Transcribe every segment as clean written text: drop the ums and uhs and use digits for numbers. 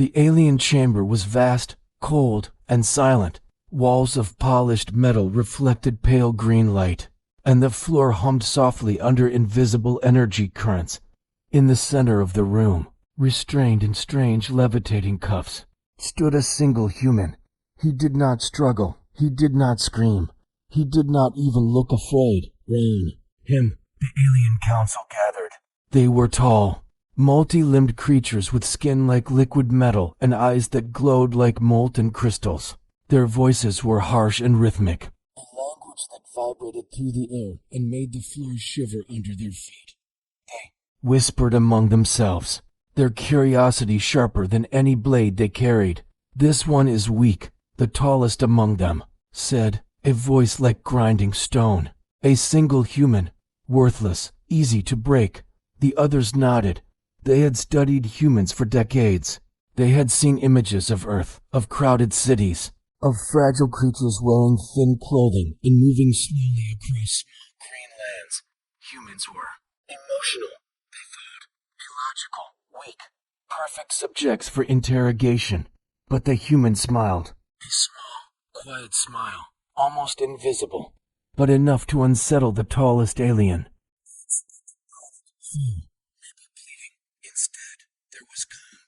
The alien chamber was vast, cold, and silent. Walls of polished metal reflected pale green light, and the floor hummed softly under invisible energy currents. In the center of the room, restrained in strange levitating cuffs, stood a single human. He did not struggle. He did not scream. He did not even look afraid. Round him, the alien council gathered. They were tall, multi-limbed creatures with skin like liquid metal and eyes that glowed like molten crystals. Their voices were harsh and rhythmic, a language that vibrated through the air and made the floor shiver under their feet. They whispered among themselves, their curiosity sharper than any blade they carried. "This one is weak," the tallest among them said, a voice like grinding stone. "A single human, worthless, easy to break." The others nodded. They had studied humans for decades. They had seen images of Earth, of crowded cities, of fragile creatures wearing thin clothing and moving slowly across small green lands. Humans were emotional, they thought, illogical, weak, perfect subjects for interrogation. But the human smiled, a small, quiet smile, almost invisible, but enough to unsettle the tallest alien. Maybe bleeding. Instead, there was calm.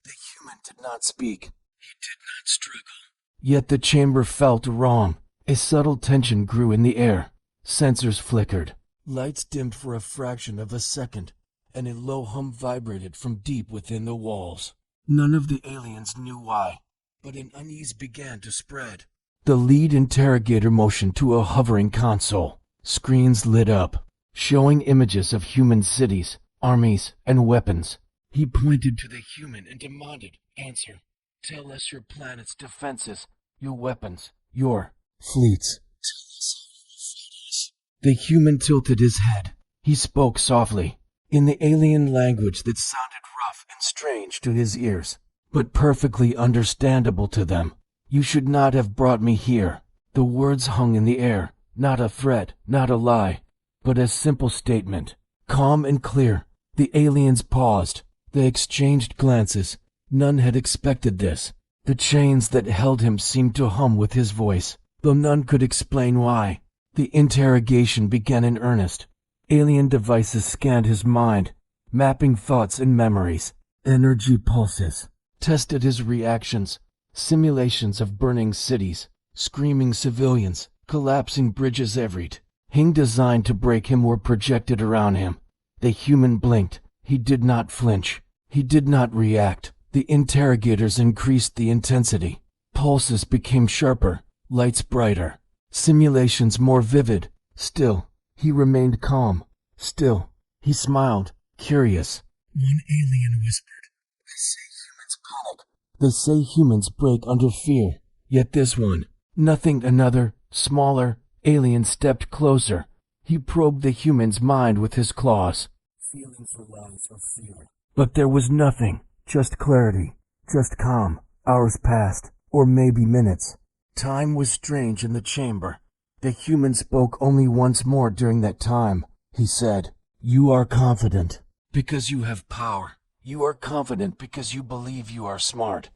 The human did not speak. He did not struggle. Yet the chamber felt wrong. A subtle tension grew in the air. Sensors flickered. Lights dimmed for a fraction of a second, and a low hum vibrated from deep within the walls. None of the aliens knew why, but an unease began to spread. The lead interrogator motioned to a hovering console. Screens lit up, showing images of human cities, armies, and weapons. He pointed to the human and demanded, "Answer. Tell us your planet's defenses, your weapons, your fleets. Tell us how you will fight us." The human tilted his head. He spoke softly, in the alien language that sounded rough and strange to his ears, but perfectly understandable to them. "You should not have brought me here." The words hung in the air, not a threat, not a lie, but a simple statement, calm and clear. The aliens paused. They exchanged glances. None had expected this. The chains that held him seemed to hum with his voice, though none could explain why. The interrogation began in earnest. Alien devices scanned his mind, mapping thoughts and memories. Energy pulses tested his reactions. Simulations of burning cities, screaming civilians, collapsing bridges everything designed to break him were projected around him. The human blinked. He did not flinch. He did not react. The interrogators increased the intensity. Pulses became sharper, lights brighter, simulations more vivid. Still, he remained calm. Still, he smiled, curious. One alien whispered, "They say humans panic. They say humans break under fear." Yet this one, nothing another, smaller, alien stepped closer. He probed the human's mind with his claws, feeling for lines of fear. But there was nothing, just clarity, just calm. Hours passed, or maybe minutes. Time was strange in the chamber. The human spoke only once more during that time. He said, "You are confident because you have power. You are confident because you believe you are smart.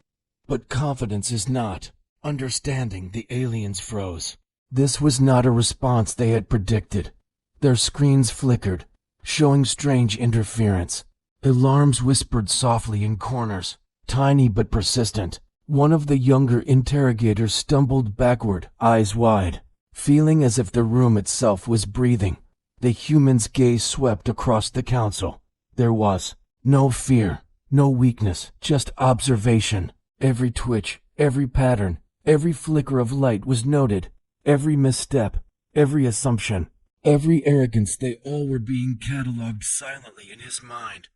But confidence is not understanding." The aliens froze. This was not a response they had predicted. Their screens flickered, showing strange interference. Alarms whispered softly in corners, tiny but persistent. One of the younger interrogators stumbled backward, eyes wide, feeling as if the room itself was breathing. The human's gaze swept across the council. There was no fear, no weakness, just observation. Every twitch, every pattern, every flicker of light was noted. Every misstep, every assumption, every arrogance, they all were being catalogued silently in his mind.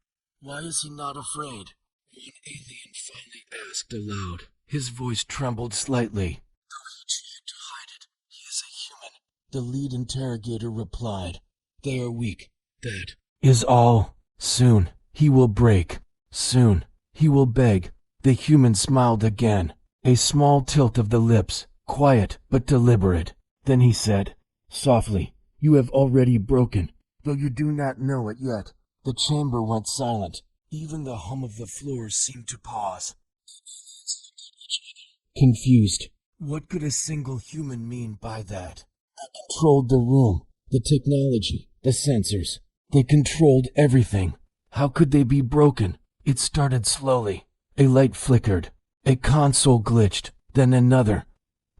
"Why is he not afraid?" one alien finally asked aloud. His voice trembled slightly. "Though he tried to hide it, he is a human," the lead interrogator replied. "They are weak. That is all. Soon, he will break. Soon, he will beg." The human smiled again, a small tilt of the lips, quiet but deliberate. Then he said, softly, "You have already broken, though you do not know it yet." The chamber went silent. Even the hum of the floor seemed to pause. Confused. What could a single human mean by that? They controlled the room, the technology, the sensors. They controlled everything. How could they be broken? It started slowly. A light flickered. A console glitched. Then another.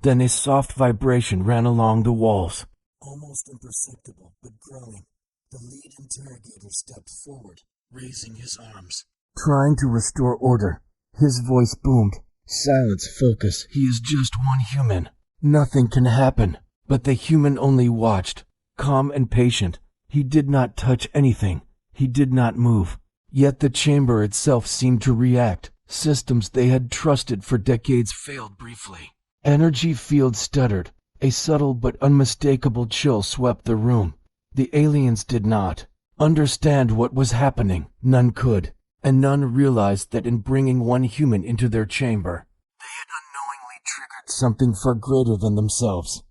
Then a soft vibration ran along the walls. Almost imperceptible, but growing. The lead interrogator stepped forward, raising his arms, trying to restore order. His voice boomed. Silence, focus. He is just one human. Nothing can happen. But the human only watched, calm and patient. He did not touch anything. He did not move. Yet the chamber itself seemed to react. Systems they had trusted for decades failed briefly. Energy fields stuttered. A subtle but unmistakable chill swept the room. The aliens did not understand what was happening. None could. And none realized that in bringing one human into their chamber, they had unknowingly triggered something far greater than themselves.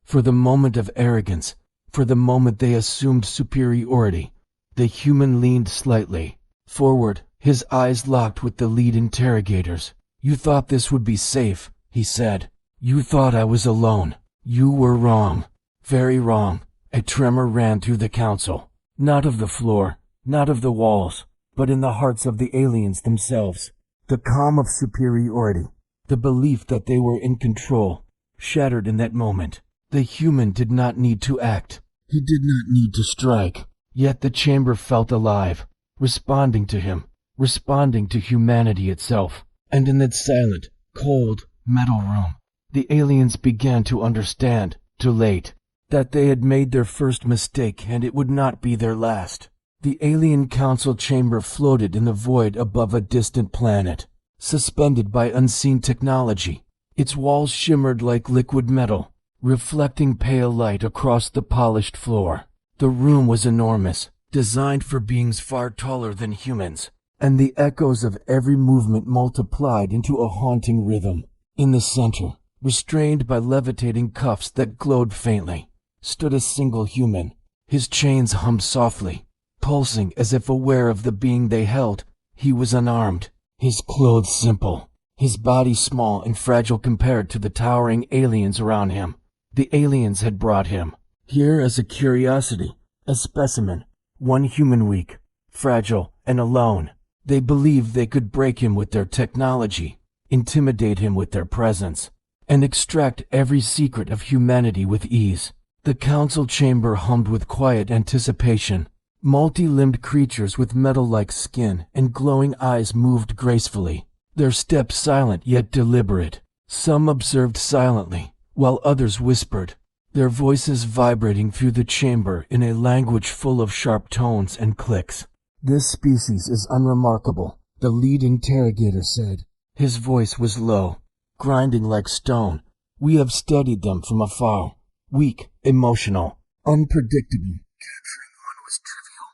For the moment of arrogance, for the moment they assumed superiority, the human leaned slightly forward, his eyes locked with the lead interrogators. You thought this would be safe, he said. You thought I was alone. You were wrong. Very wrong. A tremor ran through the council. Not of the floor, not of the walls, but in the hearts of the aliens themselves. The calm of superiority, the belief that they were in control, shattered in that moment. The human did not need to act. He did not need to strike. Yet the chamber felt alive, responding to him, responding to humanity itself. And in that silent, cold, metal room, the aliens began to understand, too late, that they had made their first mistake and it would not be their last. The alien council chamber floated in the void above a distant planet, suspended by unseen technology. Its walls shimmered like liquid metal, reflecting pale light across the polished floor. The room was enormous, designed for beings far taller than humans, and the echoes of every movement multiplied into a haunting rhythm. In the center, restrained by levitating cuffs that glowed faintly, stood a single human. His chains hummed softly, pulsing as if aware of the being they held. He was unarmed, his clothes simple, his body small and fragile compared to the towering aliens around him. The aliens had brought him here as a curiosity, a specimen, one human weak, fragile, and alone. They believed they could break him with their technology, intimidate him with their presence, and extract every secret of humanity with ease. The council chamber hummed with quiet anticipation. Multi-limbed creatures with metal-like skin and glowing eyes moved gracefully, their steps silent yet deliberate. Some observed silently, while others whispered, their voices vibrating through the chamber in a language full of sharp tones and clicks. This species is unremarkable, the lead interrogator said. His voice was low, grinding like stone. We have studied them from afar. Weak, emotional, unpredictable. Capturing one was trivial.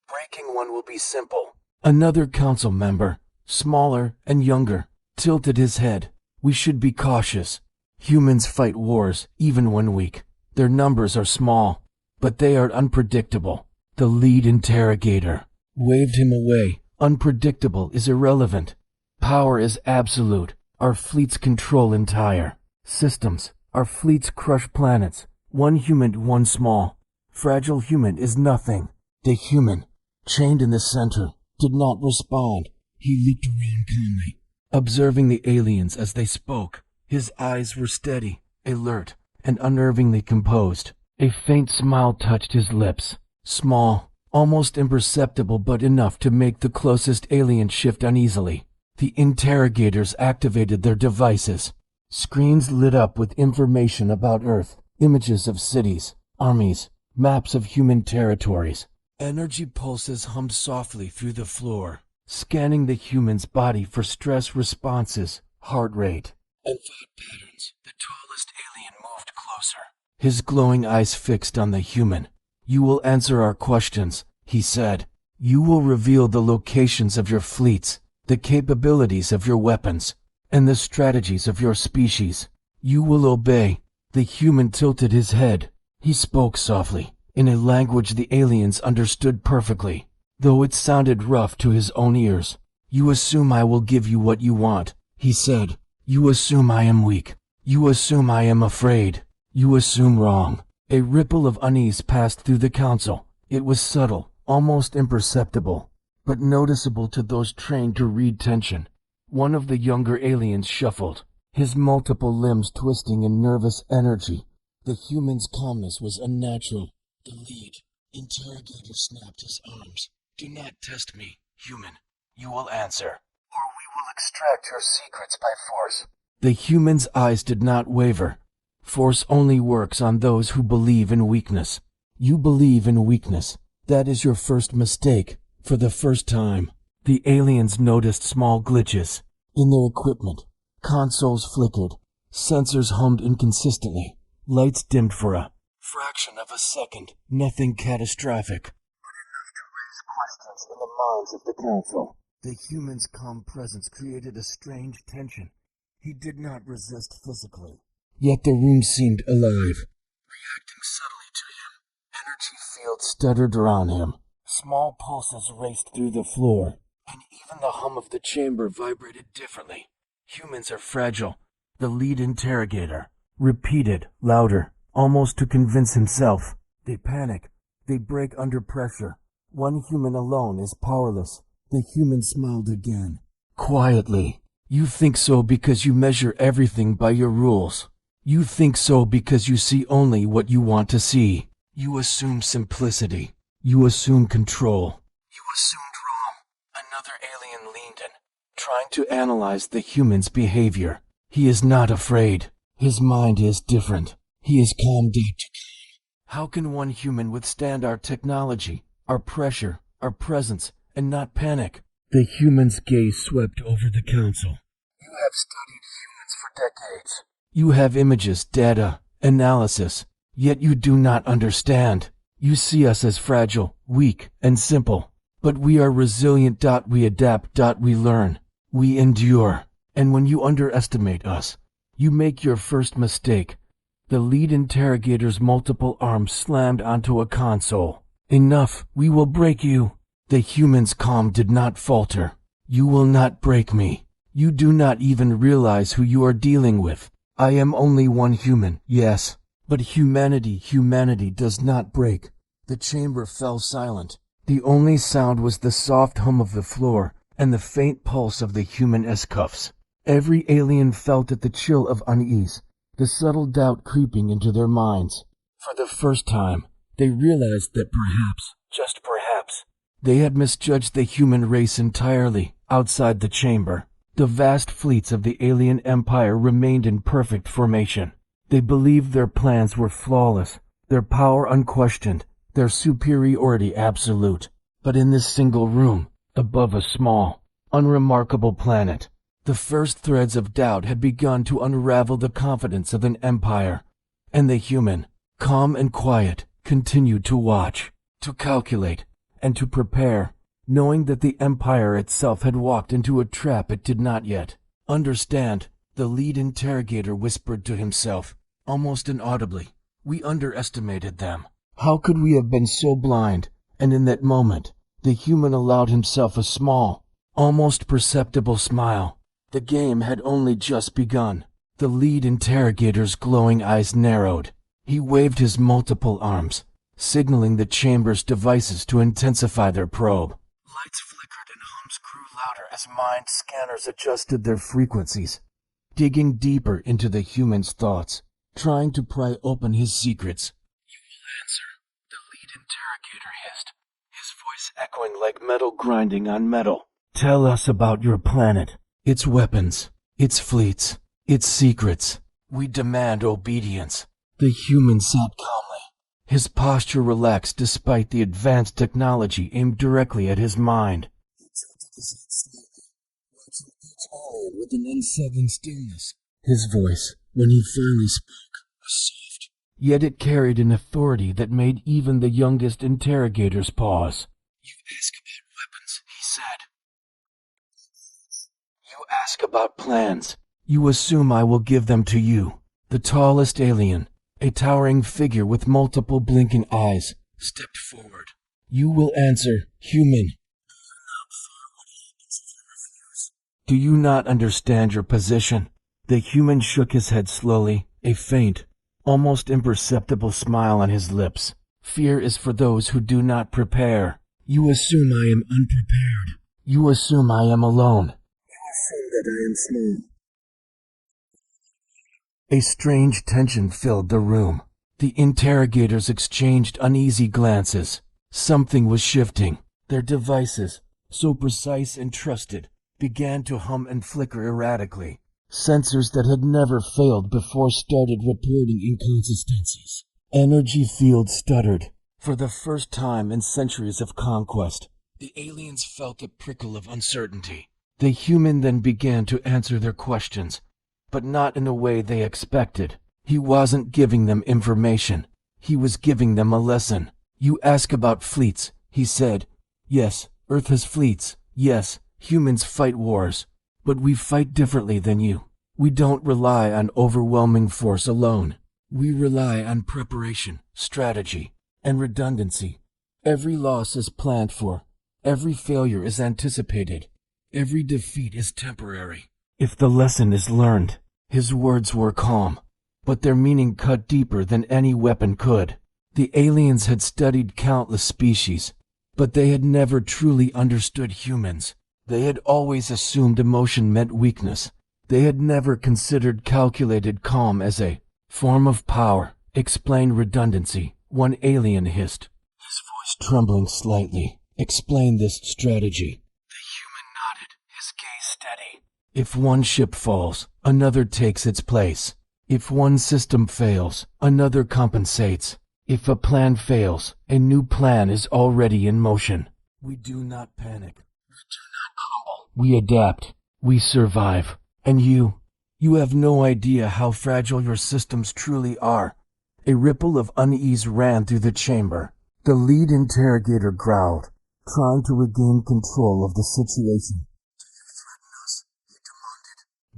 Breaking one will be simple. Another council member, smaller and younger, tilted his head. We should be cautious. Humans fight wars, even when weak. Their numbers are small, but they are unpredictable. The lead interrogator waved him away. Unpredictable is irrelevant. Power is absolute. Our fleets control entire systems. Our fleets crush planets. One human, one small. Fragile human is nothing. The human, chained in the center, did not respond. He looked around calmly, observing the aliens as they spoke. His eyes were steady, alert, and unnervingly composed. A faint smile touched his lips. Small, almost imperceptible, but enough to make the closest alien shift uneasily. The interrogators activated their devices. Screens lit up with information about Earth, images of cities, armies, maps of human territories. Energy pulses hummed softly through the floor, scanning the human's body for stress responses, heart rate, and thought patterns. The tallest alien moved closer, his glowing eyes fixed on the human. You will answer our questions, he said. You will reveal the locations of your fleets, the capabilities of your weapons, and the strategies of your species. You will obey. The human tilted his head. He spoke softly, in a language the aliens understood perfectly, though it sounded rough to his own ears. You assume I will give you what you want, he said. You assume I am weak. You assume I am afraid. You assume wrong. A ripple of unease passed through the council. It was subtle, almost imperceptible, but noticeable to those trained to read tension. One of the younger aliens shuffled, his multiple limbs twisting in nervous energy. The human's calmness was unnatural. The lead interrogator snapped his arms. Do not test me, human. You will answer, or we will extract your secrets by force. The human's eyes did not waver. Force only works on those who believe in weakness. You believe in weakness. That is your first mistake. For the first time, the aliens noticed small glitches in their equipment. Consoles flickered. Sensors hummed inconsistently. Lights dimmed for a fraction of a second. Nothing catastrophic, but enough to raise questions in the minds of the council. The human's calm presence created a strange tension. He did not resist physically, yet the room seemed alive, reacting subtly to him. Energy fields stuttered around him. Small pulses raced through the floor, and even the hum of the chamber vibrated differently. Humans are fragile, the lead interrogator repeated, louder, almost to convince himself. They panic. They break under pressure. One human alone is powerless. The human smiled again, quietly. You think so because you measure everything by your rules. You think so because you see only what you want to see. You assume simplicity. You assume control. You assumed wrong. Another alien leaned in, trying to analyze the human's behavior. He is not afraid. His mind is different. He is calmed down to calm. How can one human withstand our technology, our pressure, our presence, and not panic? The human's gaze swept over the council. You have studied humans for decades. You have images, data, analysis, yet you do not understand. You see us as fragile, weak, and simple. But we are resilient. We adapt. We learn. We endure. And when you underestimate us, you make your first mistake. The lead interrogator's multiple arms slammed onto a console. Enough. We will break you. The human's calm did not falter. You will not break me. You do not even realize who you are dealing with. I am only one human, yes. But humanity does not break. The chamber fell silent. The only sound was the soft hum of the floor and the faint pulse of the human S-cuffs. Every alien felt at the chill of unease, the subtle doubt creeping into their minds. For the first time, they realized that perhaps, just perhaps, they had misjudged the human race entirely. Outside the chamber, the vast fleets of the alien empire remained in perfect formation. They believed their plans were flawless, their power unquestioned, their superiority absolute. But in this single room, above a small, unremarkable planet, the first threads of doubt had begun to unravel the confidence of an empire. And the human, calm and quiet, continued to watch, to calculate, and to prepare, knowing that the empire itself had walked into a trap it did not yet understand. The lead interrogator whispered to himself, almost inaudibly, "We underestimated them. How could we have been so blind?" And in that moment, the human allowed himself a small, almost perceptible smile. The game had only just begun. The lead interrogator's glowing eyes narrowed. He waved his multiple arms, signaling the chamber's devices to intensify their probe. Lights flickered and hums grew louder as mind scanners adjusted their frequencies, digging deeper into the human's thoughts, trying to pry open his secrets. "You will answer," the lead interrogator hissed, his voice echoing like metal grinding on metal. "Tell us about your planet, its weapons, its fleets, its secrets. We demand obedience." The human sat calmly, his posture relaxed despite the advanced technology aimed directly at his mind. He tilted his head slightly, watching each alien with an unsettling stillness. His voice, when he finally spoke, was soft, yet it carried an authority that made even the youngest interrogators pause. "You ask about weapons," he said. "You ask about plans. You assume I will give them to you." The tallest alien, a towering figure with multiple blinking eyes, stepped forward. "You will answer, human." Do you not understand your position? The human shook his head slowly, a faint, almost imperceptible smile on his lips. Fear is for those who do not prepare. You assume I am unprepared. You assume I am alone. You assume that I am small. A strange tension filled the room. The interrogators exchanged uneasy glances. Something was shifting. Their devices, so precise and trusted, began to hum and flicker erratically. Sensors that had never failed before started reporting inconsistencies. Energy fields stuttered. For the first time in centuries of conquest, the aliens felt a prickle of uncertainty. The human then began to answer their questions, but not in a way they expected. He wasn't giving them information. He was giving them a lesson. You ask about fleets, he said. Yes, Earth has fleets. Yes, humans fight wars. But we fight differently than you. We don't rely on overwhelming force alone. We rely on preparation, strategy, and redundancy. Every loss is planned for. Every failure is anticipated. Every defeat is temporary. If the lesson is learned, his words were calm, but their meaning cut deeper than any weapon could. The aliens had studied countless species, but they had never truly understood humans. They had always assumed emotion meant weakness. They had never considered calculated calm as a form of power. Explain redundancy, one alien hissed, his voice trembling slightly. Explain this strategy. The human nodded, his gaze steady. If one ship falls, another takes its place. If one system fails, another compensates. If a plan fails, a new plan is already in motion. We do not panic. We do not crumble. We adapt. We survive. And you have no idea how fragile your systems truly are. A ripple of unease ran through the chamber. The lead interrogator growled, trying to regain control of the situation. Do you threaten us? He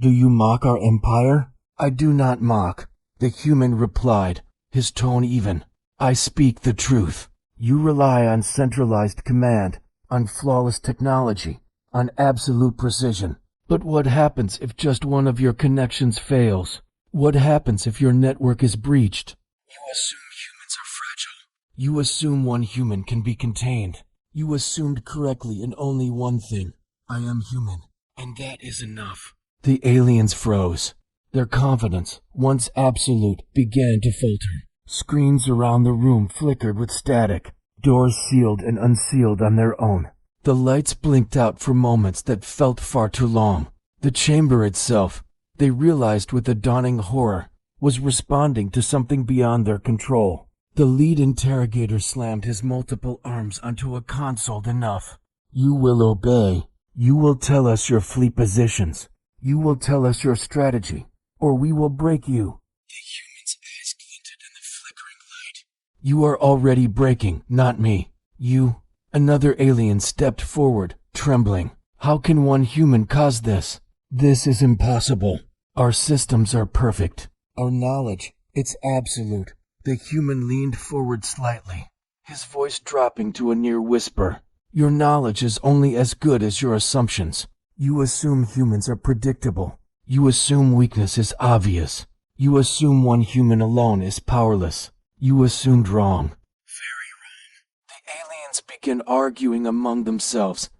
demanded. Do you mock our empire? I do not mock, the human replied, his tone even. I speak the truth. You rely on centralized command, on flawless technology, on absolute precision. But what happens if just one of your connections fails? What happens if your network is breached? You assume humans are fragile. You assume one human can be contained. You assumed correctly in only one thing. I am human, and that is enough. The aliens froze. Their confidence, once absolute, began to falter. Screens around the room flickered with static. Doors sealed and unsealed on their own. The lights blinked out for moments that felt far too long. The chamber itself, they realized with a dawning horror, was responding to something beyond their control. The lead interrogator slammed his multiple arms onto a console. Enough. You will obey. You will tell us your fleet positions. You will tell us your strategy, or we will break you. The human's eyes glinted in the flickering light. You are already breaking, not me. You. Another alien stepped forward, trembling. How can one human cause this? This is impossible. Our systems are perfect. Our knowledge, it's absolute. The human leaned forward slightly, his voice dropping to a near whisper. Your knowledge is only as good as your assumptions. You assume humans are predictable. You assume weakness is obvious. You assume one human alone is powerless. You assumed wrong. The aliens began arguing among themselves,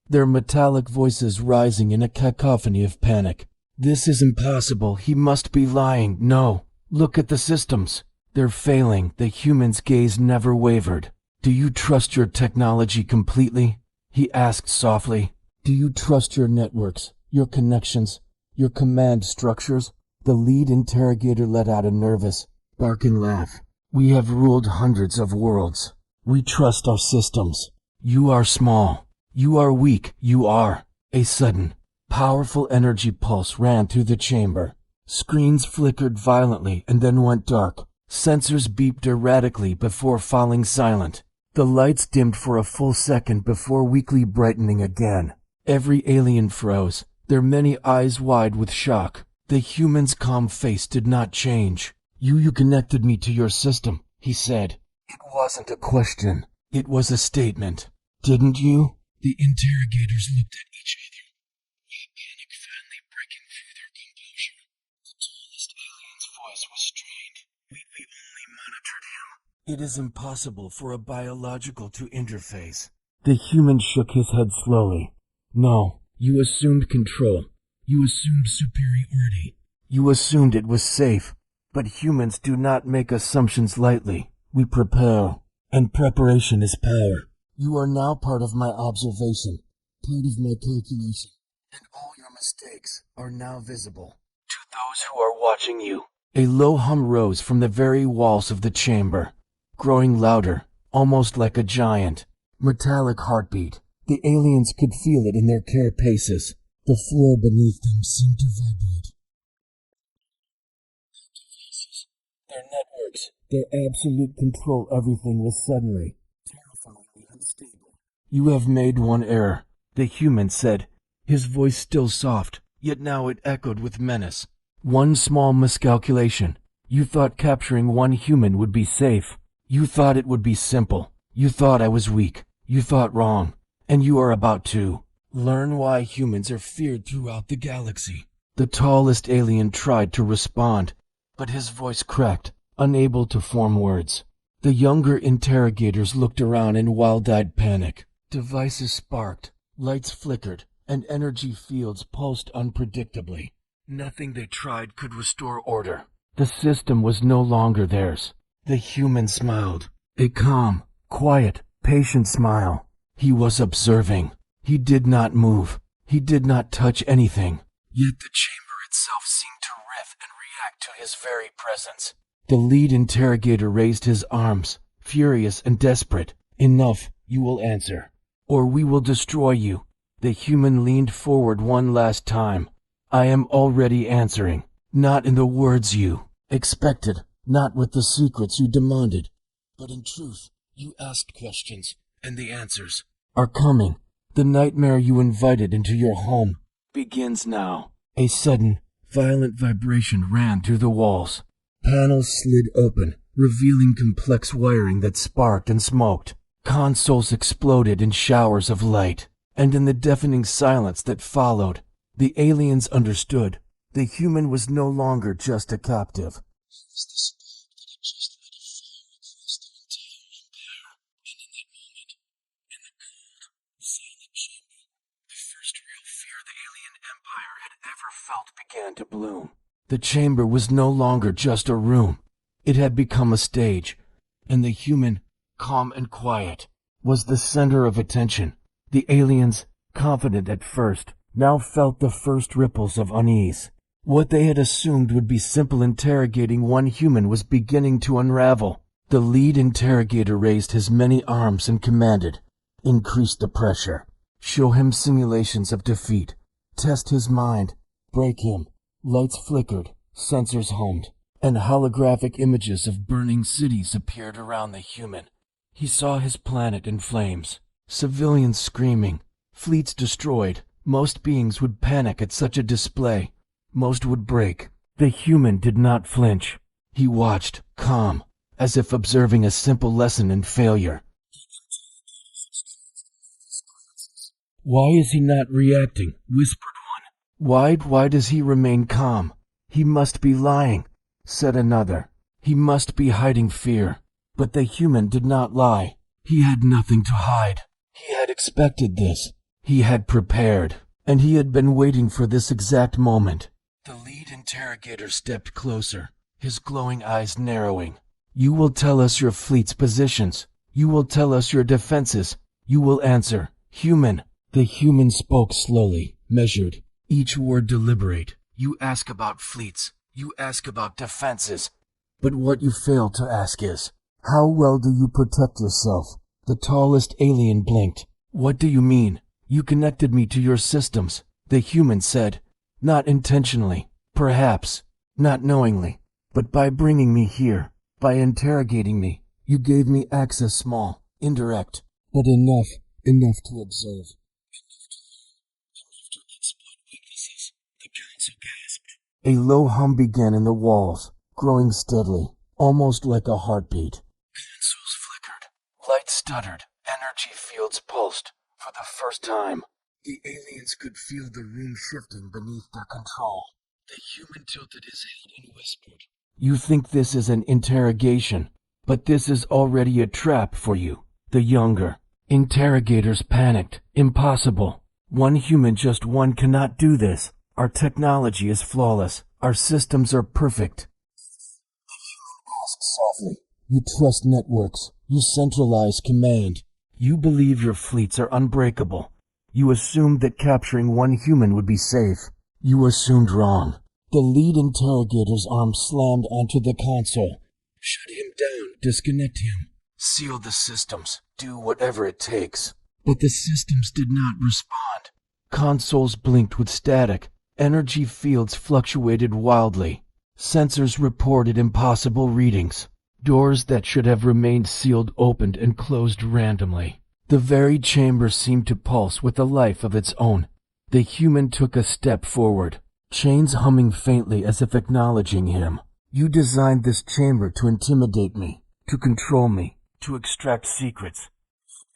their metallic voices rising in a cacophony of panic. This is impossible. He must be lying. No. Look at the systems. They're failing. The human's gaze never wavered. Do you trust your technology completely? He asked softly. Do you trust your networks, your connections, your command structures? The lead interrogator let out a nervous, barking laugh. We have ruled hundreds of worlds. We trust our systems. You are small. You are weak. You are. A sudden, powerful energy pulse ran through the chamber. Screens flickered violently and then went dark. Sensors beeped erratically before falling silent. The lights dimmed for a full second before weakly brightening again. Every alien froze, their many eyes wide with shock. The human's calm face did not change. You connected me to your system, he said. It wasn't a question. It was a statement. Didn't you? The interrogators looked at each other. It is impossible for a biological to interface. The human shook his head slowly. No, you assumed control. You assumed superiority. You assumed it was safe. But humans do not make assumptions lightly. We prepare, and preparation is power. You are now part of my observation, part of my calculation, and all your mistakes are now visible to those who are watching you. A low hum rose from the very walls of the chamber, growing louder, almost like a giant, metallic heartbeat. The aliens could feel it in their carapaces. The floor beneath them seemed to vibrate. Their networks, their absolute control, everything was suddenly, terrifyingly unstable. You have made one error, the human said, his voice still soft, yet now it echoed with menace. One small miscalculation. You thought capturing one human would be safe. You thought it would be simple. You thought I was weak. You thought wrong. And you are about to learn why humans are feared throughout the galaxy. The tallest alien tried to respond, but his voice cracked, unable to form words. The younger interrogators looked around in wild-eyed panic. Devices sparked, lights flickered, and energy fields pulsed unpredictably. Nothing they tried could restore order. The system was no longer theirs. The human smiled, a calm, quiet, patient smile. He was observing. He did not move. He did not touch anything. Yet the chamber itself seemed to riff and react to his very presence. The lead interrogator raised his arms, furious and desperate. Enough, you will answer, or we will destroy you. The human leaned forward one last time. I am already answering, not in the words you expected, not with the secrets you demanded, but in truth, you asked questions, and the answers are coming. The nightmare you invited into your home begins now. A sudden, violent vibration ran through the walls. Panels slid open, revealing complex wiring that sparked and smoked. Consoles exploded in showers of light, and in the deafening silence that followed, the aliens understood. The human was no longer just a captive. He was the spark that had just lit a fire across the entire empire. And in that moment, in the cold, silent chamber, the first real fear the alien empire had ever felt began to bloom. The chamber was no longer just a room. It had become a stage, and the human, calm and quiet, was the center of attention. The aliens, confident at first, now felt the first ripples of unease. What they had assumed would be simple interrogating one human was beginning to unravel. The lead interrogator raised his many arms and commanded, "Increase the pressure. Show him simulations of defeat. Test his mind. Break him." Lights flickered, sensors hummed, and holographic images of burning cities appeared around the human. He saw his planet in flames, civilians screaming, fleets destroyed. Most beings would panic at such a display. Most would break. The human did not flinch. He watched, calm, as if observing a simple lesson in failure. "Why is he not reacting?" whispered one. Why does he remain calm?" "He must be lying," said another. "He must be hiding fear." But the human did not lie. He had nothing to hide. He had expected this. He had prepared, and he had been waiting for this exact moment. The lead interrogator stepped closer, his glowing eyes narrowing. "You will tell us your fleet's positions. You will tell us your defenses. You will answer, human." The human spoke slowly, measured, each word deliberate. "You ask about fleets. You ask about defenses. But what you fail to ask is, how well do you protect yourself?" The tallest alien blinked. "What do you mean?" "You connected me to your systems," the human said. "Not intentionally, perhaps, not knowingly, but by bringing me here, by interrogating me, you gave me access, small, indirect, but enough to observe. Enough to exploit weaknesses." The council gasped. A low hum began in the walls, growing steadily, almost like a heartbeat. Consoles flickered, lights stuttered, energy fields pulsed. For the first time, the aliens could feel the room shifting beneath their control. The human tilted his head and whispered, "You think this is an interrogation, But this is already a trap for you. The younger interrogators panicked. Impossible. One human, just one, cannot do this. Our technology is flawless. Our systems are perfect. Ask softly. You trust networks. You centralize command. You believe your fleets are unbreakable. You assumed that capturing one human would be safe. You assumed wrong. The lead interrogator's arm slammed onto the console. Shut him down. Disconnect him. Seal the systems. Do whatever it takes. But the systems did not respond. Consoles blinked with static. Energy fields fluctuated wildly. Sensors reported impossible readings. Doors that should have remained sealed opened and closed randomly. The very chamber seemed to pulse with a life of its own. The human took a step forward, chains humming faintly as if acknowledging him. You designed this chamber to intimidate me, to control me, to extract secrets.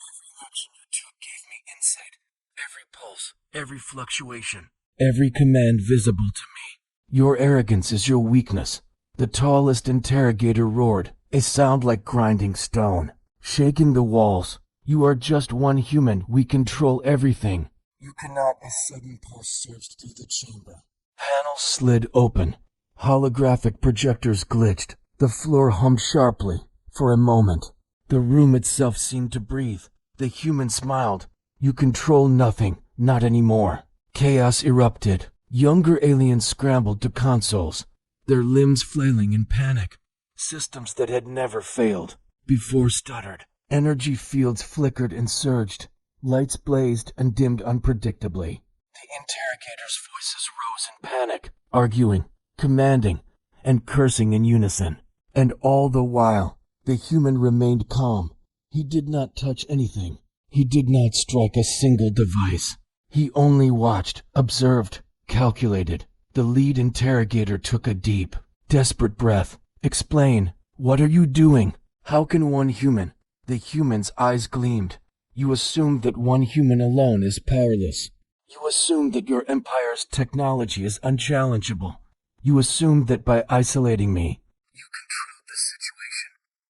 Every action you took gave me insight. Every pulse, every fluctuation, every command visible to me. Your arrogance is your weakness. The tallest interrogator roared, a sound like grinding stone, shaking the walls. You are just one human. We control everything. You cannot. A sudden pulse surged through the chamber. Panels slid open. Holographic projectors glitched. The floor hummed sharply. For a moment, the room itself seemed to breathe. The human smiled. You control nothing. Not anymore. Chaos erupted. Younger aliens scrambled to consoles, their limbs flailing in panic. Systems that had never failed before stuttered. Energy fields flickered and surged. Lights blazed and dimmed unpredictably. The interrogators' voices rose in panic, arguing, commanding, and cursing in unison. And all the while, the human remained calm. He did not touch anything. He did not strike a single device. He only watched, observed, calculated. The lead interrogator took a deep, desperate breath. Explain. What are you doing? How can one human? The human's eyes gleamed. You assume that one human alone is powerless. You assume that your empire's technology is unchallengeable. You assume that by isolating me, you control the situation.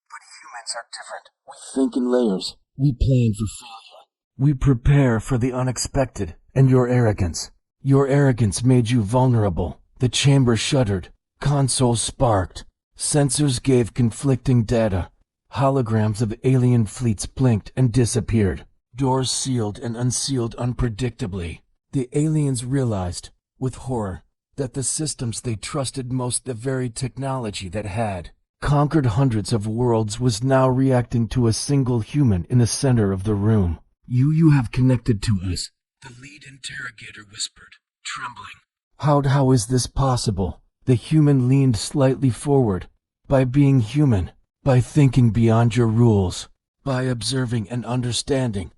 But humans are different. We think in layers. We plan for failure. We prepare for the unexpected. And your arrogance. Your arrogance made you vulnerable. The chamber shuddered. Consoles sparked. Sensors gave conflicting data. Holograms of alien fleets blinked and disappeared. Doors sealed and unsealed unpredictably. The aliens realized, with horror, that the systems they trusted most, the very technology that had conquered hundreds of worlds, was now reacting to a single human in the center of the room. You have connected to us, the lead interrogator whispered, trembling. How is this possible? The human leaned slightly forward. By being human, by thinking beyond your rules, by observing and understanding,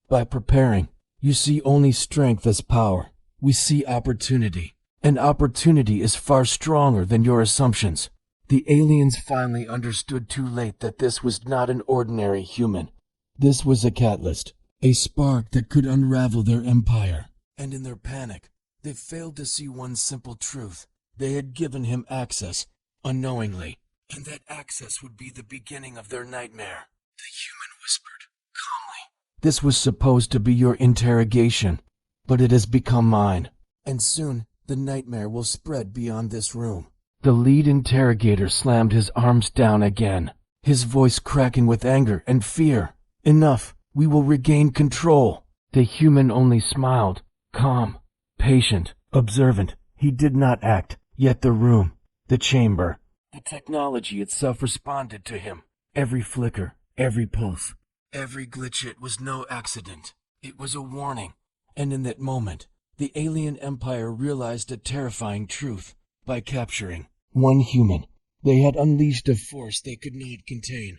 by preparing. You see only strength as power. We see opportunity. And opportunity is far stronger than your assumptions. The aliens finally understood too late that this was not an ordinary human. This was a catalyst, a spark that could unravel their empire. And in their panic, they failed to see one simple truth. They had given him access, unknowingly, and that access would be the beginning of their nightmare. The human whispered, calmly. This was supposed to be your interrogation, but it has become mine. And soon, the nightmare will spread beyond this room. The lead interrogator slammed his arms down again, his voice cracking with anger and fear. Enough. We will regain control. The human only smiled, calm, patient, observant. He did not act, yet the room, the chamber, the technology itself responded to him. Every flicker, every pulse, every glitch. It was no accident. It was a warning. And in that moment, the alien empire realized a terrifying truth. By capturing one human, they had unleashed a force they could not contain.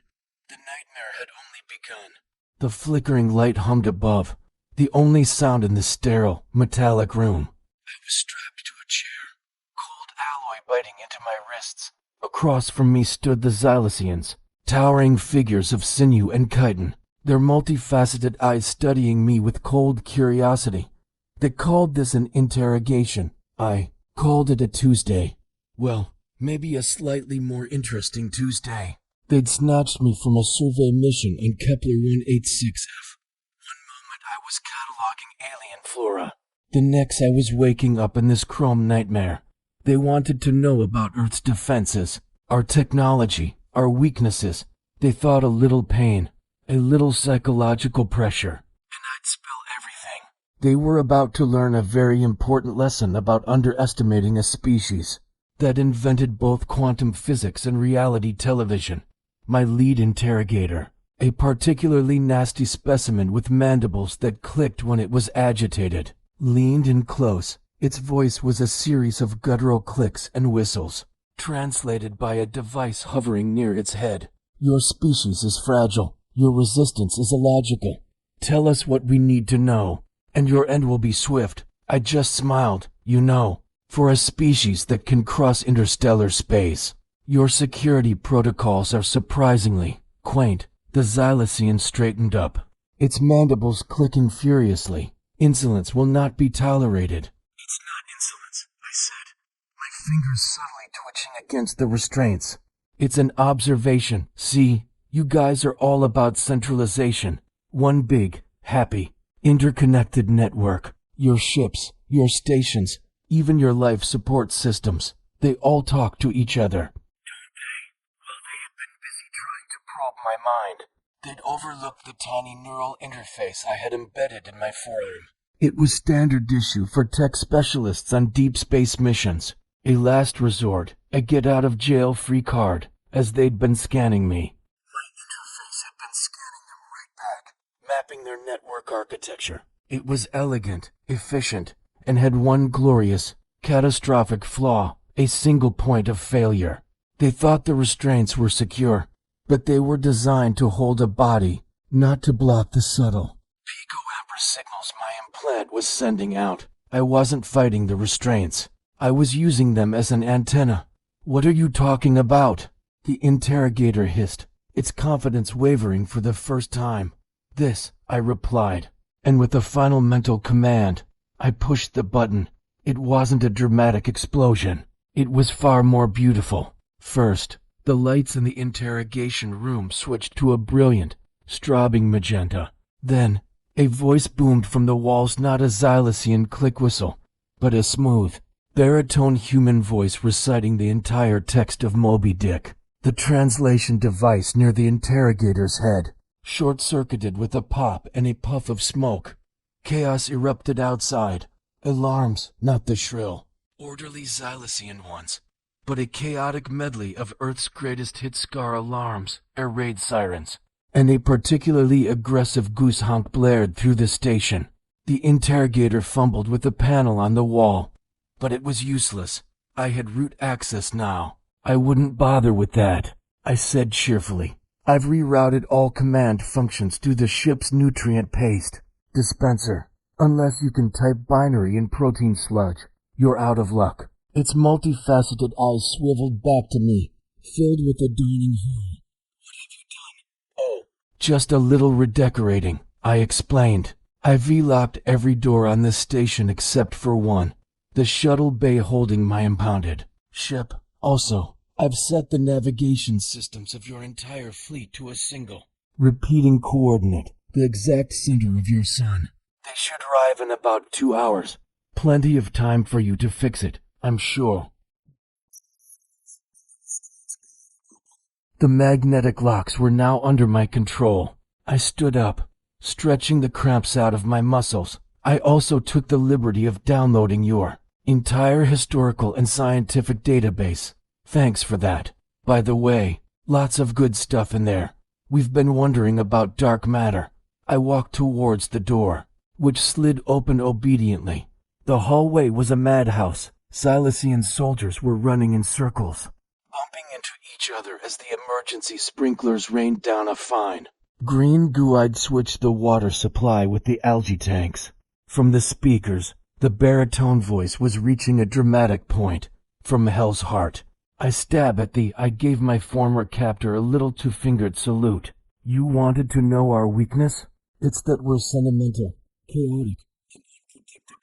The nightmare had only begun. The flickering light hummed above, the only sound in the sterile, metallic room. I was strapped to a chair, cold alloy biting into my wrists. Across from me stood the Xylosians, towering figures of sinew and chitin, their multifaceted eyes studying me with cold curiosity. They called this an interrogation. I called it a Tuesday. Well, maybe a slightly more interesting Tuesday. They'd snatched me from a survey mission on Kepler 186f. One moment I was cataloging alien flora. The next I was waking up in this chrome nightmare. They wanted to know about Earth's defenses, our technology, our weaknesses. They thought a little pain, a little psychological pressure, and I'd spill everything. They were about to learn a very important lesson about underestimating a species that invented both quantum physics and reality television. My lead interrogator, a particularly nasty specimen with mandibles that clicked when it was agitated, leaned in close. Its voice was a series of guttural clicks and whistles, translated by a device hovering near its head. Your species is fragile. Your resistance is illogical. Tell us what we need to know, and your end will be swift. I just smiled, for a species that can cross interstellar space. Your security protocols are surprisingly quaint. The Xylosian straightened up, its mandibles clicking furiously. Insolence will not be tolerated. It's not insolence, I said, my fingers subtly twitching against the restraints. It's an observation. See, you guys are all about centralization. One big, happy, interconnected network. Your ships, your stations, even your life support systems, they all talk to each other. Don't they? Well, they have been busy trying to probe my mind. They'd overlooked the tiny neural interface I had embedded in my forearm. It was standard issue for tech specialists on deep space missions. A last resort, a get-out-of-jail-free card, as they'd been scanning me. My interface had been scanning them right back, mapping their network architecture. It was elegant, efficient, and had one glorious, catastrophic flaw, a single point of failure. They thought the restraints were secure, but they were designed to hold a body, not to block the subtle pico-amper signals my implant was sending out. I wasn't fighting the restraints. I was using them as an antenna. What are you talking about? The interrogator hissed, its confidence wavering for the first time. This, I replied, and with a final mental command, I pushed the button. It wasn't a dramatic explosion. It was far more beautiful. First, the lights in the interrogation room switched to a brilliant, strobing magenta. Then, a voice boomed from the walls, not a Xylosian click whistle, but a smooth, baritone human voice reciting the entire text of Moby Dick. The translation device near the interrogator's head short-circuited with a pop and a puff of smoke. Chaos erupted outside. Alarms, not the shrill, orderly Xylosian ones, but a chaotic medley of Earth's greatest hit scar alarms, air raid sirens, and a particularly aggressive goose honk blared through the station. The interrogator fumbled with the panel on the wall, but it was useless. I had root access now. I wouldn't bother with that, I said cheerfully. I've rerouted all command functions to the ship's nutrient paste dispenser. Unless you can type binary in protein sludge, you're out of luck. Its multifaceted eyes swiveled back to me, filled with a dawning horror. What have you done? Oh, just a little redecorating, I explained. I V-locked every door on this station except for one, the shuttle bay holding my impounded ship. Also, I've set the navigation systems of your entire fleet to a single, repeating coordinate, the exact center of your sun. They should arrive in about 2 hours. Plenty of time for you to fix it, I'm sure. The magnetic locks were now under my control. I stood up, stretching the cramps out of my muscles. I also took the liberty of downloading your entire historical and scientific database. Thanks for that. By the way, lots of good stuff in there. We've been wondering about dark matter. I walked towards the door, which slid open obediently. The hallway was a madhouse. Xylosian soldiers were running in circles, bumping into each other as the emergency sprinklers rained down a fine green goo. I'd switched the water supply with the algae tanks. From the speakers, the baritone voice was reaching a dramatic point. From hell's heart, I gave my former captor a little two-fingered salute. You wanted to know our weakness? It's that we're sentimental, chaotic, and unpredictable.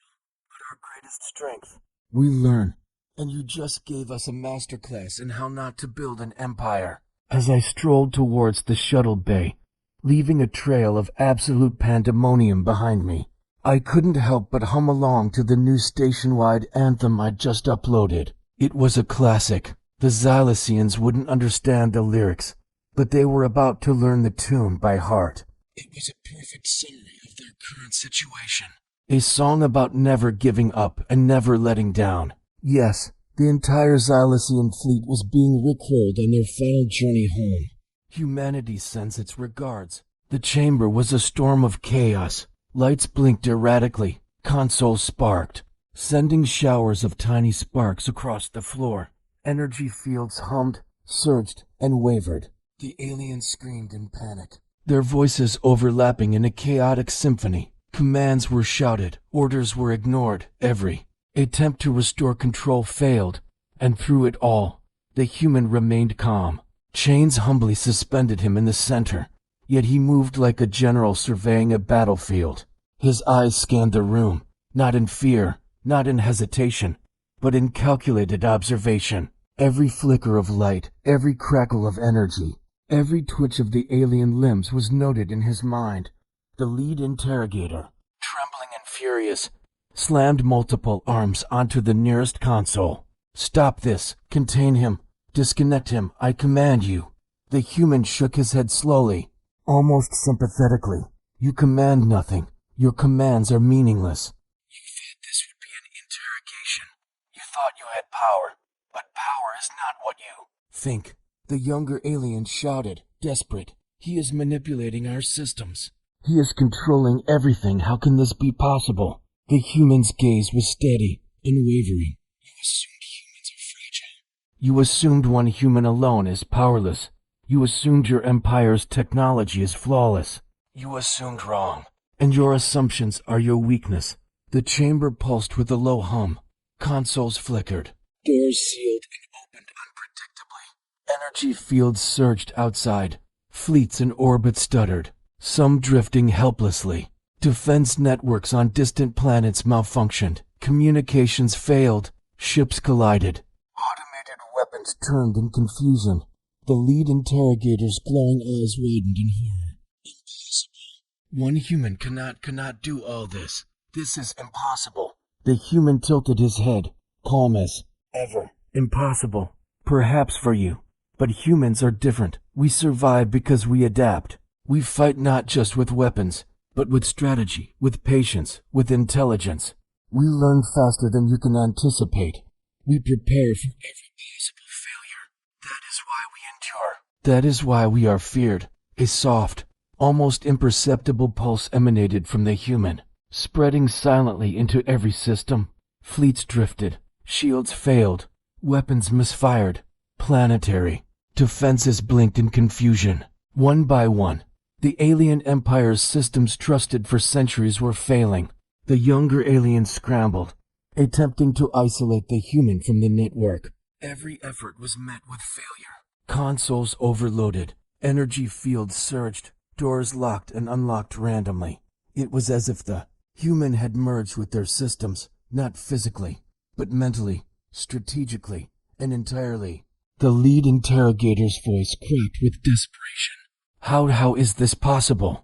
But our greatest strength, we learn. And you just gave us a masterclass in how not to build an empire. As I strolled towards the shuttle bay, leaving a trail of absolute pandemonium behind me, I couldn't help but hum along to the new station-wide anthem I'd just uploaded. It was a classic. The Xylosians wouldn't understand the lyrics, but they were about to learn the tune by heart. It was a perfect summary of their current situation. A song about never giving up and never letting down. Yes, the entire Xylosian fleet was being rickrolled on their final journey home. Humanity sends its regards. The chamber was a storm of chaos. Lights blinked erratically. Consoles sparked, sending showers of tiny sparks across the floor. Energy fields hummed, surged, and wavered. The aliens screamed in panic, their voices overlapping in a chaotic symphony. Commands were shouted, orders were ignored. Every attempt to restore control failed, and through it all, the human remained calm. Chains humbly suspended him in the center, yet he moved like a general surveying a battlefield. His eyes scanned the room, not in fear, not in hesitation, but in calculated observation. Every flicker of light, every crackle of energy, every twitch of the alien limbs was noted in his mind. The lead interrogator, trembling and furious, slammed multiple arms onto the nearest console. "Stop this! Contain him! Disconnect him! I command you!" The human shook his head slowly, almost sympathetically. "You command nothing. Your commands are meaningless." "You thought this would be an interrogation. You thought you had power, but power is not what you think." The younger alien shouted, desperate. "He is manipulating our systems. He is controlling everything. How can this be possible?" The human's gaze was steady, unwavering. "You assumed humans are fragile. You assumed one human alone is powerless. You assumed your empire's technology is flawless. You assumed wrong, and your assumptions are your weakness." The chamber pulsed with a low hum. Consoles flickered. Doors sealed and opened unpredictably. Energy fields surged outside. Fleets in orbit stuttered, some drifting helplessly. Defense networks on distant planets malfunctioned. Communications failed. Ships collided. Automated weapons turned in confusion. The lead interrogator's glowing eyes widened in horror. "Impossible. One human cannot do all this. This is impossible." The human tilted his head, calm as ever. "Impossible. Perhaps for you. But humans are different. We survive because we adapt. We fight not just with weapons, but with strategy, with patience, with intelligence. We learn faster than you can anticipate. We prepare for every possible failure. That is why we endure. That is why we are feared." A soft, almost imperceptible pulse emanated from the human, spreading silently into every system. Fleets drifted, shields failed, weapons misfired. Planetary defenses blinked in confusion. One by one, the alien empire's systems trusted for centuries were failing. The younger aliens scrambled, attempting to isolate the human from the network. Every effort was met with failure. Consoles overloaded, energy fields surged, doors locked and unlocked randomly. It was as if the human had merged with their systems, not physically, but mentally, strategically, and entirely. The lead interrogator's voice cracked with desperation. How is this possible?" One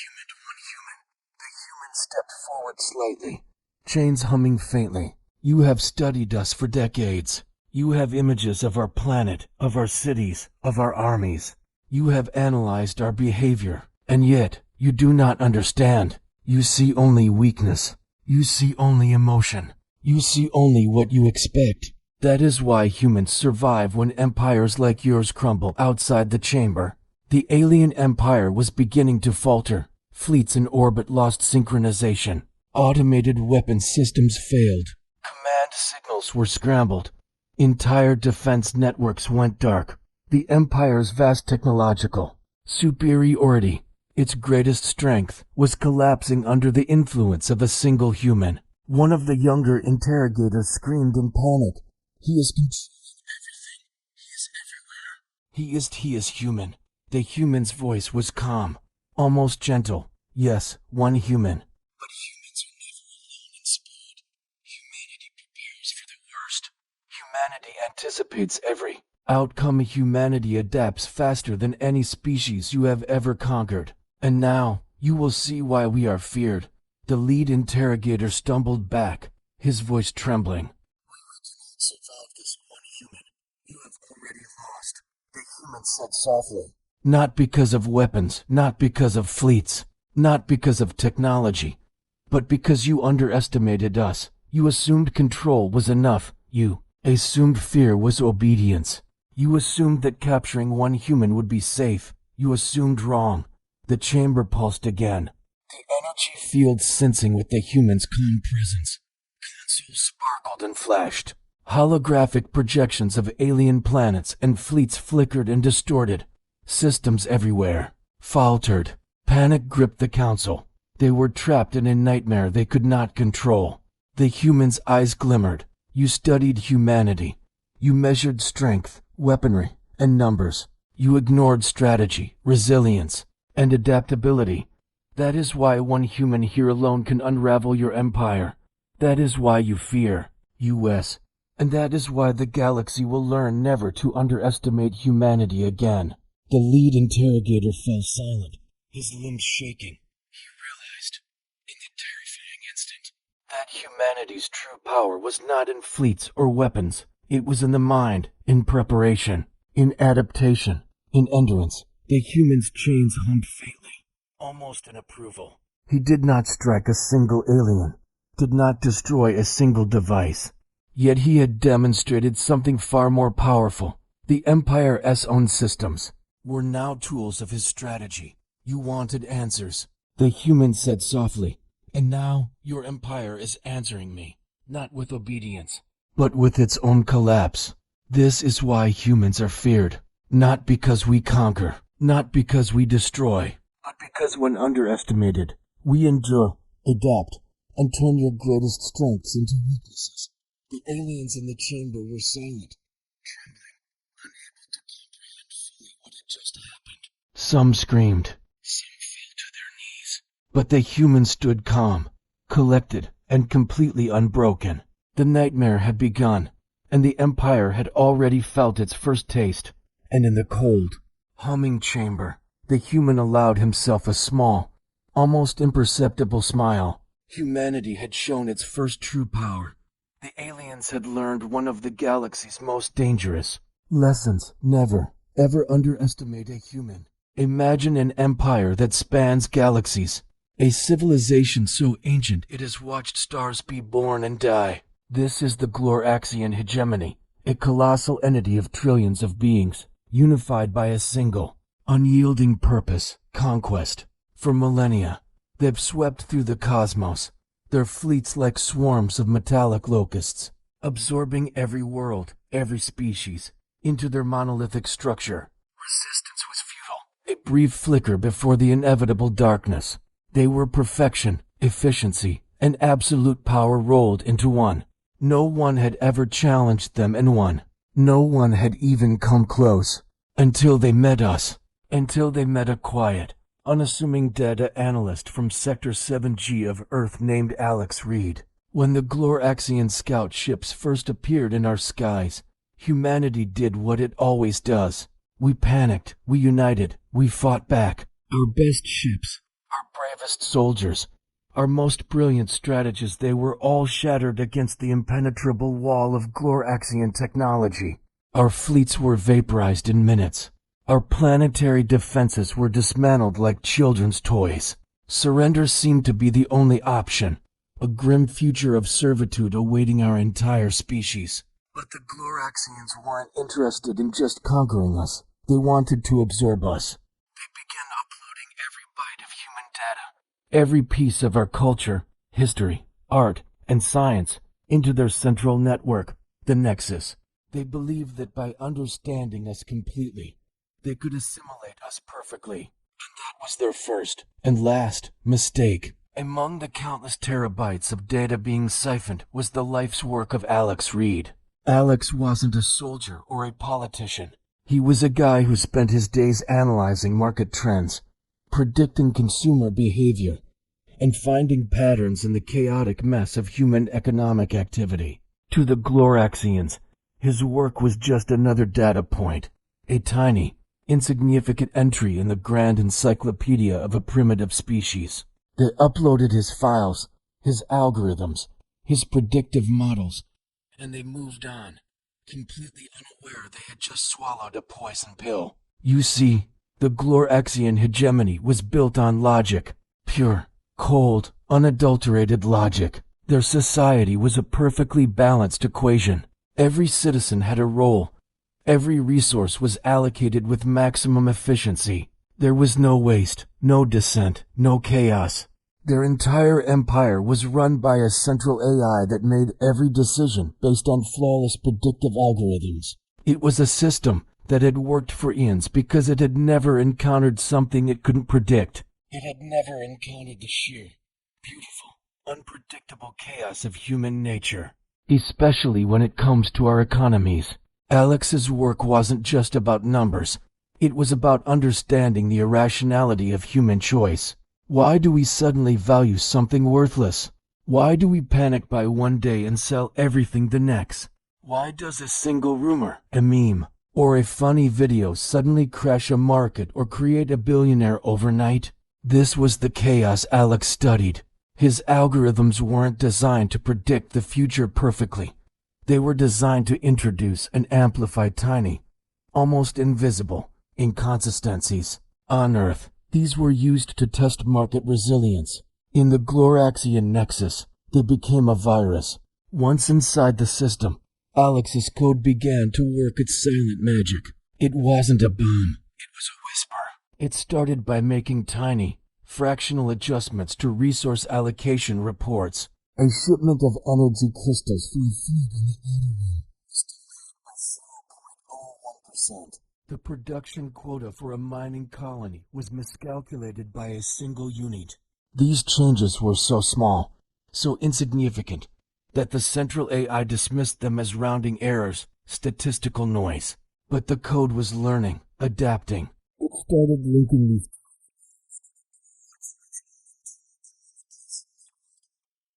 human. The human stepped forward slightly, chains humming faintly. "You have studied us for decades. You have images of our planet, of our cities, of our armies. You have analyzed our behavior, and yet you do not understand. You see only weakness. You see only emotion. You see only what you expect. That is why humans survive when empires like yours crumble outside the chamber." The alien empire was beginning to falter. Fleets in orbit lost synchronization. Automated weapon systems failed. Command signals were scrambled. Entire defense networks went dark. The empire's vast technological superiority, its greatest strength, was collapsing under the influence of a single human. One of the younger interrogators screamed in panic. "He is controlling everything. He is everywhere. He is human." The human's voice was calm, almost gentle. "Yes, one human. But humans are never alone in speed. Humanity prepares for the worst. Humanity anticipates every Outcome: humanity adapts faster than any species you have ever conquered. And now, you will see why we are feared. The lead interrogator stumbled back, his voice trembling. "We cannot survive this one human. You have already lost," the human said softly. "Not because of weapons, not because of fleets, not because of technology, but because you underestimated us. You assumed control was enough. You assumed fear was obedience. You assumed that capturing one human would be safe. You assumed wrong." The chamber pulsed again, the energy field sensing with the human's calm presence. Consoles sparkled and flashed. Holographic projections of alien planets and fleets flickered and distorted. Systems everywhere faltered. Panic gripped the council. They were trapped in a nightmare they could not control. The humans' eyes glimmered. You studied humanity. You measured strength, weaponry, and numbers. You ignored strategy, resilience, and adaptability. That is why one human here alone can unravel your empire. That is why you fear US. And that is why the galaxy will learn never to underestimate humanity again. The lead interrogator fell silent, his limbs shaking. He realized, in the terrifying instant, that humanity's true power was not in fleets or weapons. It was in the mind, in preparation, in adaptation, in endurance. The human's chains hummed faintly, almost in approval. He did not strike a single alien, did not destroy a single device. Yet he had demonstrated something far more powerful. The Empire's own systems were now tools of his strategy. You wanted answers, the human said softly. And now your empire is answering me, not with obedience, but with its own collapse. This is why humans are feared. Not because we conquer, not because we destroy, but because when underestimated, we endure, adapt, and turn your greatest strengths into weaknesses. The aliens in the chamber were silent, trembling, unable to comprehend fully what had just happened. Some screamed, some fell to their knees, but the humans stood calm, collected, and completely unbroken. The nightmare had begun, and the Empire had already felt its first taste. And in the cold, humming chamber, the human allowed himself a small, almost imperceptible smile. Humanity had shown its first true power. The aliens had learned one of the galaxy's most dangerous lessons. Never, ever underestimate a human. Imagine an empire that spans galaxies. A civilization so ancient it has watched stars be born and die. This is the Gloraxian hegemony, a colossal entity of trillions of beings, unified by a single, unyielding purpose, conquest. For millennia, they've swept through the cosmos, their fleets like swarms of metallic locusts, absorbing every world, every species, into their monolithic structure. Resistance was futile, a brief flicker before the inevitable darkness. They were perfection, efficiency, and absolute power rolled into one. No one had ever challenged them and won. No one had even come close. Until they met us. Until they met a quiet, unassuming data analyst from Sector 7G of Earth named Alex Reed. When the Gloraxian scout ships first appeared in our skies, humanity did what it always does. We panicked, we united, we fought back. Our best ships, our bravest soldiers, our most brilliant strategists, they were all shattered against the impenetrable wall of Gloraxian technology. Our fleets were vaporized in minutes. Our planetary defenses were dismantled like children's toys. Surrender seemed to be the only option, a grim future of servitude awaiting our entire species. But the Gloraxians weren't interested in just conquering us. They wanted to absorb us. They began uploading every byte of human data, every piece of our culture, history, art, and science into their central network, the Nexus. They believed that by understanding us completely, they could assimilate us perfectly. And that was their first and last mistake. Among the countless terabytes of data being siphoned was the life's work of Alex Reed. Alex wasn't a soldier or a politician. He was a guy who spent his days analyzing market trends, predicting consumer behavior, and finding patterns in the chaotic mess of human economic activity. To the Gloraxians, His work was just another data point, a tiny, insignificant entry in the grand encyclopedia of a primitive species. They uploaded his files, his algorithms, his predictive models, and they moved on, completely unaware they had just swallowed a poison pill. You see, the Gloraxian hegemony was built on logic, pure, cold, unadulterated logic. Their society was a perfectly balanced equation. Every citizen had a role. Every resource was allocated with maximum efficiency. There was no waste, no dissent, no chaos. Their entire empire was run by a central AI that made every decision based on flawless predictive algorithms. It was a system that had worked for eons because it had never encountered something it couldn't predict. It had never encountered the sheer, beautiful, unpredictable chaos of human nature, especially when it comes to our economies. Alex's work wasn't just about numbers. It was about understanding the irrationality of human choice. Why do we suddenly value something worthless? Why do we panic by one day and sell everything the next? Why does a single rumor, a meme, or a funny video suddenly crash a market or create a billionaire overnight? This was the chaos Alex studied. His algorithms weren't designed to predict the future perfectly. They were designed to introduce and amplify tiny, almost invisible, inconsistencies. On Earth, these were used to test market resilience. In the Gloraxian nexus, they became a virus. Once inside the system, Alex's code began to work its silent magic. It wasn't a bomb. It was a whisper. It started by making tiny, fractional adjustments to resource allocation reports. A shipment of energy crystals for a feed in the outer rim was delayed by 0.01%. The production quota for a mining colony was miscalculated by a single unit. These changes were so small, so insignificant, that the central AI dismissed them as rounding errors, statistical noise. But the code was learning, adapting. It started linking these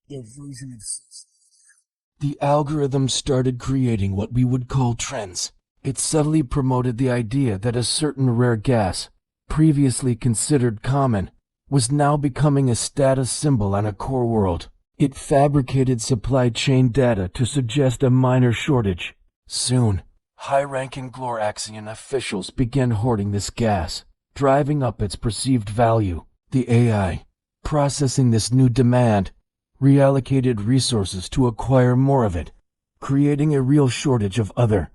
their version of the algorithm started creating what we would call trends. It subtly promoted the idea that a certain rare gas, previously considered common, was now becoming a status symbol on a core world. It fabricated supply chain data to suggest a minor shortage. Soon, high-ranking Gloraxian officials began hoarding this gas, driving up its perceived value. The AI, processing this new demand, reallocated resources to acquire more of it, creating a real shortage of other,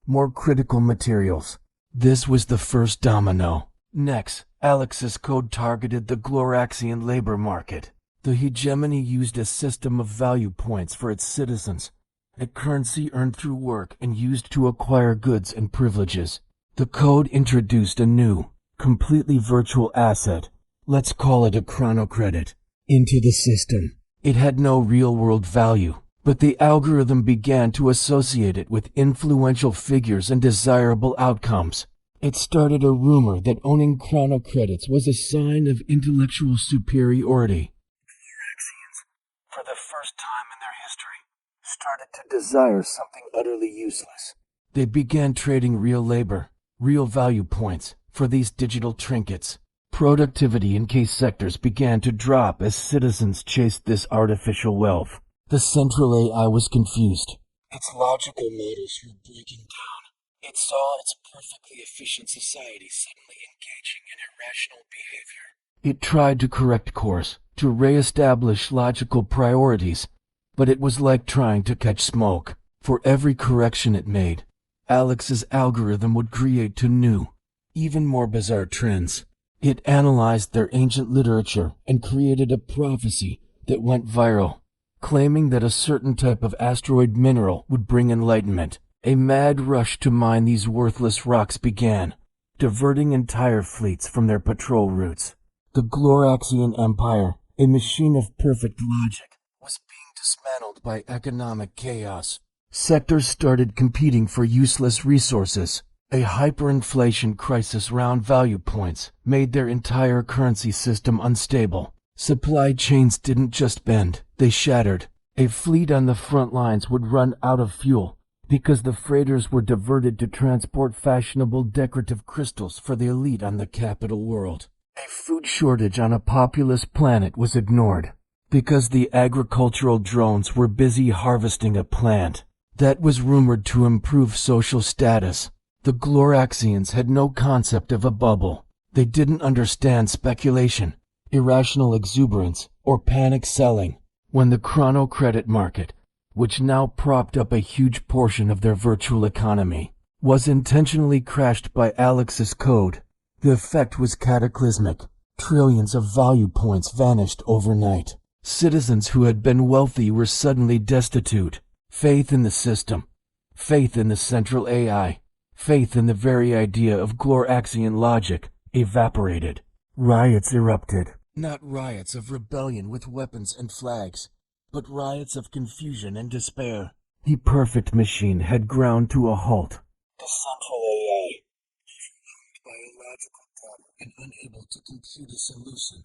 more critical materials. This was the first domino. Next, Alex's code targeted the Gloraxian labor market. The hegemony used a system of value points for its citizens, a currency earned through work and used to acquire goods and privileges. The code introduced a new, completely virtual asset, let's call it a chronocredit, into the system. It had no real-world value, but the algorithm began to associate it with influential figures and desirable outcomes. It started a rumor that owning chronocredits was a sign of intellectual superiority. Gloraxians, for the first time in their history, started to desire something utterly useless. They began trading real labor, real value points, for these digital trinkets. Productivity in key sectors began to drop as citizens chased this artificial wealth. The central AI was confused. Its logical models were breaking down. It saw its perfectly efficient society suddenly engaging in irrational behavior. It tried to correct course, to re-establish logical priorities, but it was like trying to catch smoke. For every correction it made, Alex's algorithm would create two new, even more bizarre trends. It analyzed their ancient literature and created a prophecy that went viral, claiming that a certain type of asteroid mineral would bring enlightenment. A mad rush to mine these worthless rocks began, diverting entire fleets from their patrol routes. The Gloraxian Empire, a machine of perfect logic, was being dismantled by economic chaos. Sectors started competing for useless resources. A hyperinflation crisis around value points made their entire currency system unstable. Supply chains didn't just bend, they shattered. A fleet on the front lines would run out of fuel, Because the freighters were diverted to transport fashionable decorative crystals for the elite on the capital world. A food shortage on a populous planet was ignored. Because the agricultural drones were busy harvesting a plant that was rumored to improve social status. The Gloraxians had no concept of a bubble. They didn't understand speculation, irrational exuberance, or panic selling. When the chrono-credit market, which now propped up a huge portion of their virtual economy, was intentionally crashed by Alex's code, the effect was cataclysmic. Trillions of value points vanished overnight. Citizens who had been wealthy were suddenly destitute. Faith in the system, faith in the central AI, faith in the very idea of Gloraxian logic evaporated. Riots erupted. Not riots of rebellion with weapons and flags, but riots of confusion and despair. The perfect machine had ground to a halt. The central AI, overwhelmed by a logical problem and unable to compute a solution,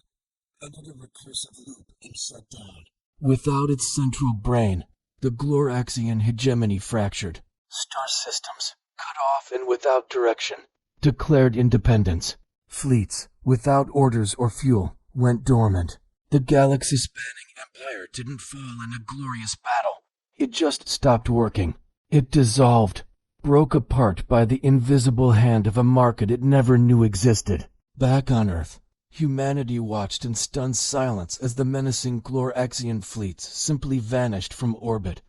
entered a recursive loop and shut down. Without its central brain, the Gloraxian hegemony fractured. Star systems, cut off and without direction, declared independence. Fleets, without orders or fuel, went dormant. The galaxy-spanning empire didn't fall in a glorious battle. It just stopped working. It dissolved, broke apart by the invisible hand of a market it never knew existed. Back on Earth, humanity watched in stunned silence as the menacing Gloraxian fleets simply vanished from orbit,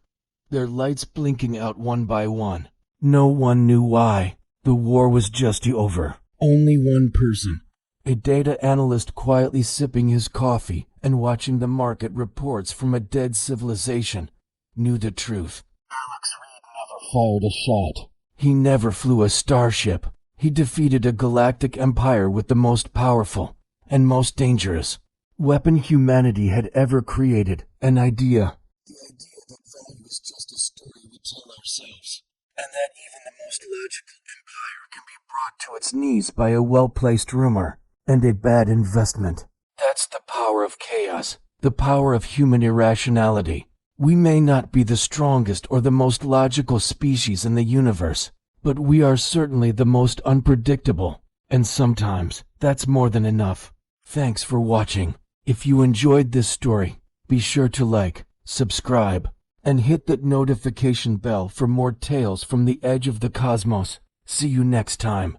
their lights blinking out one by one. No one knew why. The war was just over. Only one person, a data analyst quietly sipping his coffee and watching the market reports from a dead civilization, knew the truth. Alex Reed never fired a shot. He never flew a starship. He defeated a galactic empire with the most powerful and most dangerous weapon humanity had ever created, an idea. The idea that value is just a story we tell ourselves, and that even the most logical empire can be brought to its knees by a well-placed rumor and a bad investment. That's the power of chaos, the power of human irrationality. We may not be the strongest or the most logical species in the universe, but we are certainly the most unpredictable, and sometimes that's more than enough. Thanks for watching. If you enjoyed this story, be sure to like, subscribe, and hit that notification bell for more tales from the edge of the cosmos. See you next time.